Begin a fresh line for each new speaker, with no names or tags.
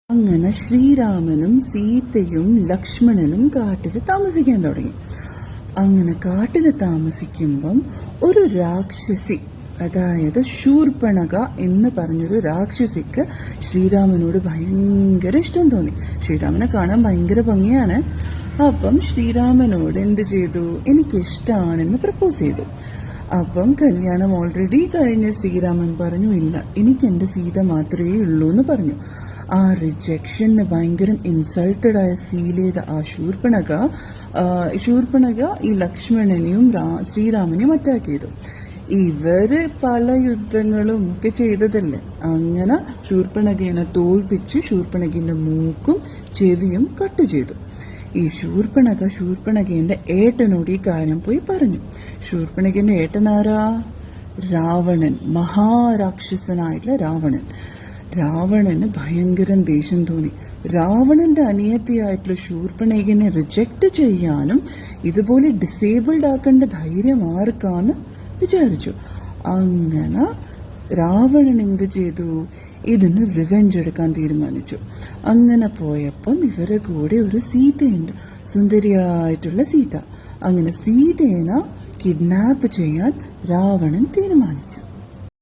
അങ്ങനെ ശ്രീരാമനും സീതയും ലക്ഷ്മണനും കാട്ടിൽ താമസിക്കാൻ തുടങ്ങി. അങ്ങനെ കാട്ടിൽ താമസിക്കുമ്പം ഒരു രാക്ഷസി, അതായത് ശൂർപ്പണഖ എന്ന് പറഞ്ഞൊരു രാക്ഷസിക്ക് ശ്രീരാമനോട് ഭയങ്കര ഇഷ്ടം തോന്നി. ശ്രീരാമനെ കാണാൻ ഭയങ്കര ഭംഗിയാണ്. അപ്പം ശ്രീരാമനോട് എന്ത് ചെയ്തു, എനിക്കിഷ്ടമാണെന്ന് പ്രപ്പോസ് ചെയ്തു. അപ്പം കല്യാണം ഓൾറെഡി കഴിഞ്ഞ ശ്രീരാമൻ പറഞ്ഞു, ഇല്ല, എനിക്ക് എൻ്റെ സീത മാത്രമേ ഉള്ളൂ എന്ന് പറഞ്ഞു. ആ റിജക്ഷന് ഭയങ്കര ഇൻസൾട്ടഡ് ആയി ഫീൽ ചെയ്ത ആ ശൂർപ്പണഖ ഈ ലക്ഷ്മണനെയും ശ്രീരാമനെയും അറ്റാക്ക് ചെയ്തു. ഇവര് പല യുദ്ധങ്ങളും ഒക്കെ ചെയ്തതല്ലേ. അങ്ങനെ ശൂർപ്പണഖയെ തോൽപ്പിച്ച് ശൂർപ്പണഖിന്റെ മൂക്കും ചെവിയും കട്ട് ചെയ്തു. ഈ ശൂർപ്പണഖന്റെ ഏട്ടനോട് ഈ കാര്യം പോയി പറഞ്ഞു. ശൂർപ്പണഖിന്റെ ഏട്ടനാരാ? രാവണൻ, മഹാരാക്ഷസനായിട്ടുള്ള രാവണൻ. രാവണന് ഭയങ്കര ദേഷ്യം തോന്നി. രാവണന്റെ അനിയത്തിയായിട്ടുള്ള ശൂർപ്പണഖിനെ റിജക്ട് ചെയ്യാനും ഇതുപോലെ ഡിസേബിൾഡ് ആക്കേണ്ട ധൈര്യം ആർക്കാന്ന് വിചാരിച്ചു. അങ്ങനെ രാവണൻ എന്ത് ചെയ്തു, ഇതിന് റിവെഞ്ച് എടുക്കാൻ തീരുമാനിച്ചു. അങ്ങനെ പോയപ്പം ഇവരെ കൂടെ ഒരു സീതയുണ്ട്, സുന്ദരിയായിട്ടുള്ള സീത. അങ്ങനെ സീതേനെ കിഡ്നാപ്പ് ചെയ്യാൻ രാവണൻ തീരുമാനിച്ചു.